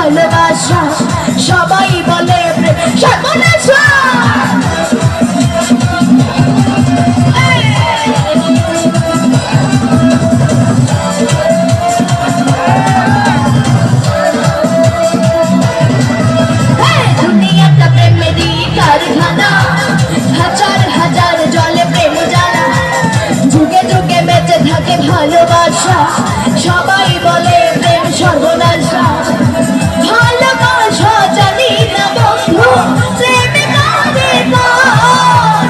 ভালোবাসা সবাই বলে প্রেম সর্বনাশা দুনিয়াটা প্রেমেরই কারখানা হাজার হাজার জলে প্রেম জানা যুগে যুগে বেঁচে থাকে ভালোবাসা সবাই বলে প্রেম সর্বনাশা ভালোবাসা জানি না বন্ধু প্রেমে কাঁদে কার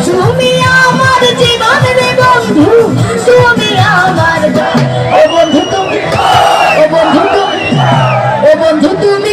তুমি আমার জীবন রে বন্ধু তুমি আমার ও বন্ধু তুমি ও বন্ধু তুমি ও বন্ধু তুমি